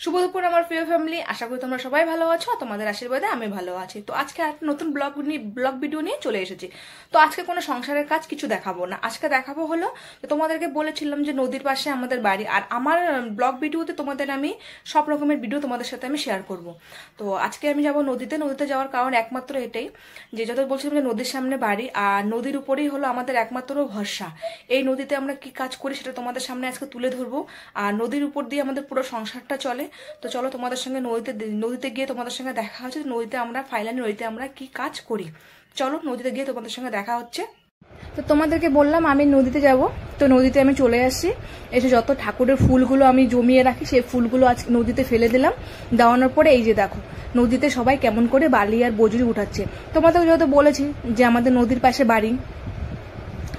শুভ দুপুর আমার প্রিয় ফ্যামিলি, আশা করি তোমরা সবাই ভালো আছো। তোমাদের আশীর্বাদে আমি ভালো আছি। তো আজকে একটা নতুন ব্লগ ভিডিও নিয়ে চলে এসেছি। তো আজকে কোনো সংসারের কাজ কিছু দেখাবো না, আজকে দেখাবো হলো তোমাদেরকে বলেছিলাম যে নদীর পাশে আমাদের বাড়ি, আর আমার ব্লগ ভিডিওতে তোমাদের আমি সব রকমের ভিডিও তোমাদের সাথে আমি শেয়ার করব। তো আজকে আমি যাব নদীতে যাওয়ার কারণ একমাত্র এটাই যে যত বলছিলাম যে নদীর সামনে বাড়ি আর নদীর উপরেই হলো আমাদের একমাত্র ভরসা। এই নদীতে আমরা কি কাজ করি সেটা তোমাদের সামনে আজকে তুলে ধরবো। আর নদীর উপর দিয়ে আমাদের পুরো সংসারটা চলে। তো চলো তোমাদের সঙ্গে নদীতে গিয়ে তোমাদের সঙ্গে দেখা হচ্ছে। নদীতে আমরা কি কাজ করি, চলো নদীতে গিয়ে তোমাদের সঙ্গে দেখা হচ্ছে। তো তোমাদেরকে বললাম আমি নদীতে যাব। তো নদীতে আমি চলে আসছি, এসে যত ঠাকুরের ফুলগুলো আমি জমিয়ে রাখি সেই ফুলগুলো আজ নদীতে ফেলে দিলাম। দেওয়ানোর পরে এই যে দেখো নদীতে সবাই কেমন করে বালি আর বজরি উঠাচ্ছে। তোমাদেরকে যেহেতু বলেছি যে আমাদের নদীর পাশে বাড়ি,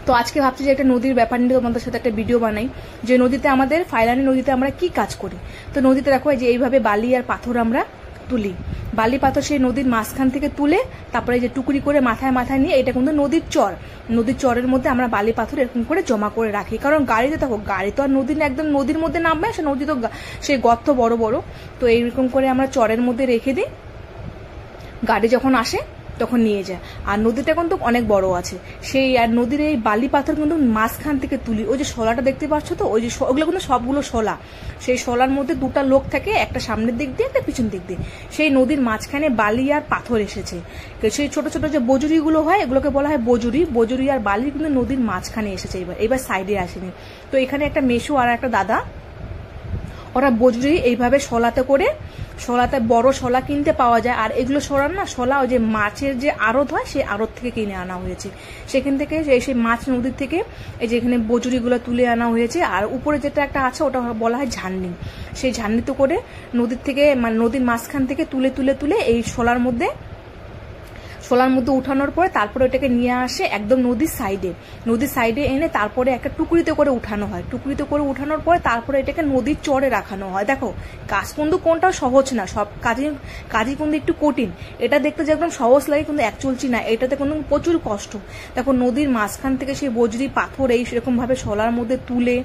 তো আজকে ভাবছি যে একটা নদীর ব্যাপার নিয়ে তোমাদের সাথে একটা ভিডিও বানাই যে নদীতে আমাদের ফাইলানি নদীতে আমরা কি কাজ করি। তো নদীতে দেখো যে এইভাবে বালি আর পাথর আমরা তুলি, বালি পাথর সেই নদীর মাঝখান থেকে তুলে তারপরে যে টুকরি করে মাথায় মাথায় নিয়ে এটা কিন্তু নদীর চরের মধ্যে আমরা বালি পাথর এরকম করে জমা করে রাখি। কারণ গাড়িতে দেখো গাড়ি তো আর একদম নদীর মধ্যে নামবে, সে নদী তো সেই গর্ত বড় বড়। তো এইরকম করে আমরা চরের মধ্যে রেখে দিই, গাড়ি যখন আসে তখন নিয়ে যায়। আর নদীটা কিন্তু অনেক বড় আছে সেই, আর নদীর এই বালি পাথর কিন্তু মাঝখান থেকে তুলি। ওই যে শলাটা দেখতে পাচ্ছ, তো ওই যে ওগুলো কিন্তু সবগুলো শলা, সেই শলার মধ্যে দুটা লোক থাকে, একটা সামনের দিক দিয়ে একটা পিছন দিক দিয়ে। সেই নদীর মাঝখানে বালি আর পাথর এসেছে। সেই ছোট ছোট যে বজুরিগুলো হয় এগুলোকে বলা হয় বজুরি আর বালি কিন্তু নদীর মাঝখানে এসেছে, এবার সাইডে আসেনি। তো এখানে একটা মেশো আর একটা দাদা, ওরা বজরি এইভাবে শলাতে বড় শলা কিনতে পাওয়া যায়। আর এগুলো শলা ওই যে মাছের যে আড়ত হয় সেই আড়ত থেকে কিনে আনা হয়েছে। সেখান থেকে সেই মাছ নদীর থেকে এই যে এখানে বজুরিগুলো তুলে আনা হয়েছে। আর উপরে যেটা একটা আছে ওটা বলা হয় ঝান্নি। সেই ঝান্নিতে করে নদীর থেকে মানে নদীর মাঝখান থেকে তুলে এই শলার মধ্যে উঠানোর পরে তারপরে ওটাকে নিয়ে আসে একদম নদীর সাইডে এনে তারপরে একটা টুকরিতে করে উঠানো হয়। টুকরিতে করে উঠানোর পরে তারপরে এটাকে নদীর চরে রাখানো হয়। দেখো কাজ কিন্তু কোনটাও সহজ না, সব কাজই কিন্তু একটু কঠিন। এটা দেখতে যে একদম সহজ লাগে কিন্তু চলছি না, এটাতে কিন্তু প্রচুর কষ্ট। দেখো নদীর মাঝখান থেকে সেই বজরি পাথর এই সেরকম ভাবে শলার মধ্যে তুলে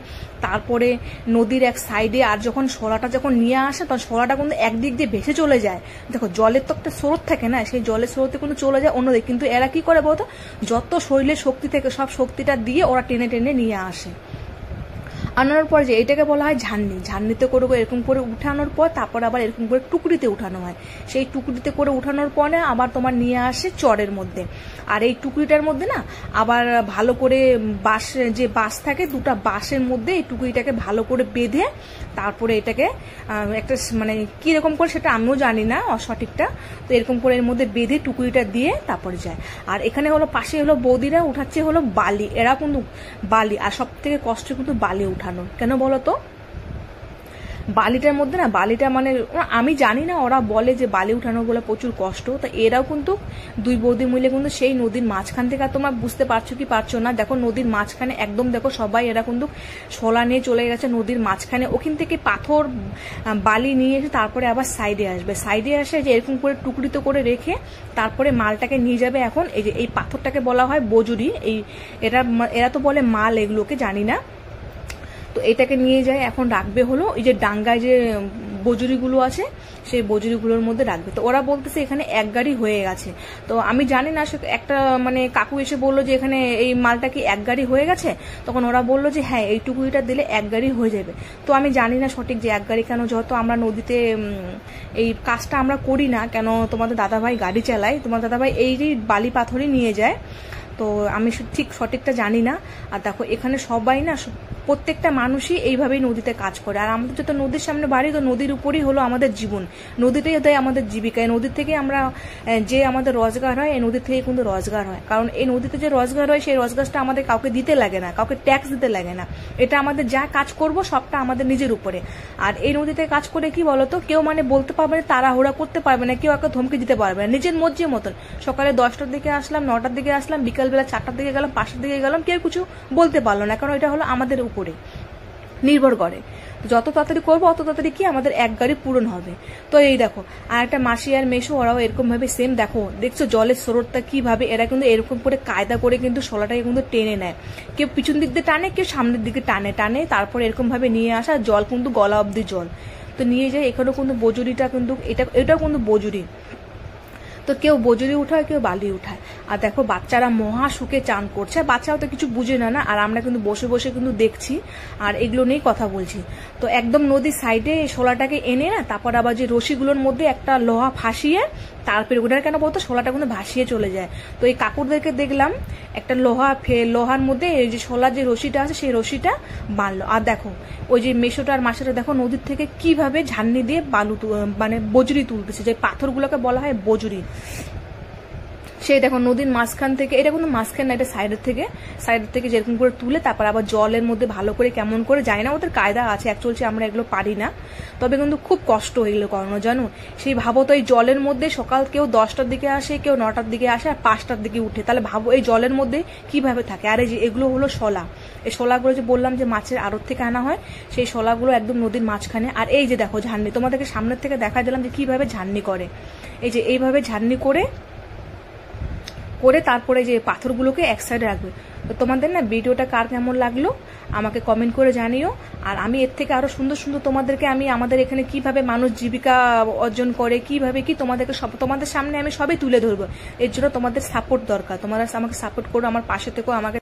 তারপরে নদীর এক সাইডে, আর যখন শলাটা নিয়ে আসে তখন শলাটা কিন্তু একদিক দিয়ে ভেসে চলে যায়। দেখো জলের তো একটা স্রোত থাকে না, সেই জলের স্রোতে কিন্তু চলে যায় অন্যদিকে। কিন্তু এরা কি করে বলতো, যত শরীরের শক্তি থেকে সব শক্তিটা দিয়ে ওরা টেনে টেনে নিয়ে আসে। আনানোর পর যে এটাকে বলা হয় ঝান্নিতে করে এরকম করে উঠানোর পর তারপর আবার এরকম করে টুকরিতে উঠানো হয়। সেই টুকরিতে করে উঠানোর পরে আবার তোমার নিয়ে আসে চরের মধ্যে। আর এই টুকরিটার মধ্যে না আবার ভালো করে বাঁশ থাকে, দুটা বাঁশের মধ্যে এই টুকরিটাকে ভালো করে বেঁধে তারপরে এটাকে একটা মানে কিরকম করে সেটা আমিও জানি না সঠিকটা। তো এরকম করে এর মধ্যে বেঁধে টুকরিটা দিয়ে তারপরে যায়। আর এখানে হলো পাশে হলো বৌদিরা উঠাচ্ছে হলো বালি, এরা কিন্তু বালি, আর সব থেকে কষ্ট কিন্তু বালি উঠানো। কেন বলো তো, বালিটার মধ্যে না বালিটা মানে আমি জানি না, ওরা বলে যে বালি উঠানো বলে প্রচুর কষ্ট। তো এরাও কিন্তু দুই বৌদি মিলে কিন্তু সেই নদীর মাঝখান থেকে, তোমরা বুঝতে পারছো কি পারছো না, দেখো নদীর মাঝখানে একদম দেখো সবাই এরা কিন্তু শলা নিয়ে চলে গেছে নদীর মাঝখানে। ওখান থেকে পাথর বালি নিয়ে এসে তারপরে আবার সাইডে আসে যে এরকম করে টুকরিতে করে রেখে তারপরে মালটাকে নিয়ে যাবে। এখন এই যে এই পাথরটাকে বলা হয় বজুরি, এরা তো বলে মাল, এগুলোকে জানি না। তো এটাকে নিয়ে যায় এখন রাখবে হলো এই যে ডাঙ্গায় যে বজুরিগুলো আছে সেই বজুরিগুলোর মধ্যে রাখবে। তো ওরা বলতেছে এখানে এক গাড়ি হয়ে গেছে। তো আমি জানি না, একটা মানে কাকু এসে বললো যে এখানে এই মালটা কি এক গাড়ি হয়ে গেছে। তখন ওরা বললো যে হ্যাঁ এই টুকুরিটা দিলে এক গাড়ি হয়ে যাবে। তো আমি জানি না সঠিক যে এক গাড়ি কেন, যেহেতু আমরা নদীতে এই কাজটা আমরা করি না। কেন তোমাদের দাদাভাই গাড়ি চালায়, তোমার দাদাভাই এই বালি পাথরই নিয়ে যায়। তো আমি ঠিক সঠিকটা জানি না। আর দেখো এখানে সবাই না প্রত্যেকটা মানুষই এইভাবেই নদীতে কাজ করে। আর আমাদের যত নদীর সামনে বাড়ি, তো নদীর উপরই হলো আমাদের জীবন, নদীটাই দেয় আমাদের জীবিকা। এই নদীর থেকে আমরা যে আমাদের রোজগার হয়, এই নদীর থেকে কিন্তু রোজগার হয়। কারণ এই নদীতে যে রোজগার হয় সেই রোজগারটা আমাদের কাউকে দিতে লাগে না, কাউকে ট্যাক্স দিতে লাগে না। এটা আমাদের যা কাজ করব সবটা আমাদের নিজের উপরে। আর এই নদীতে কাজ করে কি বলতো, কেউ মানে বলতে পারবে না, তাড়াহুড়া করতে পারবে না, কেউ একটা ধমকে দিতে পারবে না, নিজের মর্জির মতন। সকালে 10টার দিকে আসলাম, 9টার দিকে আসলাম, বিকালবেলা 4টার দিকে গেলাম, 5টার দিকে গেলাম, কেউ কিছু বলতে পারলো না। কারণ এটা হলো আমাদের উপরে নির্ভর করে। যত তাড়াতাড়ি করবো অত তাড়াতাড়ি কি আমাদের এক গাড়ি পূরণ হবে। তো এই দেখো আর একটা মাসি আর মেশো, ওরাও এরকম ভাবে সেম। দেখছো জলের স্রোতটা কিভাবে, এরা কিন্তু এরকম করে কায়দা করে কিন্তু শলাটাকে কিন্তু টেনে নেয়। কেউ পিছন দিক দিয়ে টানে, কেউ সামনের দিকে টানে তারপর এরকম ভাবে নিয়ে আসা, জল কিন্তু গলা অব্দি জল। তো নিয়ে যায়। এখানেও কিন্তু বজুরিটা কিন্তু এটাও কিন্তু বজুরি। তো কেউ বজরি উঠায়, কেউ বালি উঠায়। আর দেখো বাচ্চারা মহা সুখে চান করছে, বাচ্চাও তো কিছু বুঝে না, আর আমরা কিন্তু বসে বসে কিন্তু দেখছি আর এগুলো নিয়েই কথা বলছি। তো একদম নদীর সাইডে শোলাটাকে এনে না, তারপর আবার যে রশিগুলোর মধ্যে একটা লোহা ফাঁসিয়ে তারপরে ওটার কেন বলতো শোলাটা কিন্তু ভাসিয়ে চলে যায়। তো এই কাকুরদেরকে দেখলাম একটা লোহার মধ্যে এই যে শোলার যে রশিটা আছে সেই রশিটা বাঁধলো। আর দেখো ওই যে মেশোটা আর মাসিটা দেখো নদীর থেকে কিভাবে ঝান্নি দিয়ে মানে বজরি তুলতেছে, যে পাথরগুলোকে বলা হয় বজরি। সেই দেখো নদীর মাঝখান থেকে, এটা কিন্তু মাঝখান না, এটা সাইডের থেকে যেরকম করে তুলে তারপর আবার জলের মধ্যে ভালো করে কেমন করে, জানি না ওদের কায়দা আছে, অ্যাকচুয়ালি আমরা এগুলো পারি না, তবে কিন্তু খুব কষ্ট এগুলো করানো জানো। সেই ভাবো তো এই জলের মধ্যে সকাল কেউ 10টার দিকে আসে, কেউ 9টার দিকে আসে, আর 5টার দিকে উঠে, তাহলে ভাবো এই জলের মধ্যে কিভাবে থাকে। আর এই যে এগুলো হলো শোলা, এই শোলাগুলো যে বললাম যে মাছের আড়ত থেকে আনা হয়, সেই শোলাগুলো একদম নদীর মাঝখানে। আর এই যে দেখো ঝান্নি, তোমাদেরকে সামনের থেকে দেখা দিলাম যে কিভাবে ঝান্নি করে, এই যে এইভাবে ঝান্নি করে তারপরে যে পাথরগুলোকে এক সাইডে রাখবে। তো তোমাদের না ভিডিওটা কার কেমন লাগলো আমাকে কমেন্ট করে জানিও। আর আমি এর থেকে আরো সুন্দর সুন্দর তোমাদেরকে আমি আমাদের এখানে কিভাবে মানুষ জীবিকা অর্জন করে, কিভাবে কি তোমাদেরকে তোমাদের সামনে আমি সবই তুলে ধরবো। এর জন্য তোমাদের সাপোর্ট দরকার, তোমরা আমাকে সাপোর্ট করো, আমার পাশে থেকো, আমাকে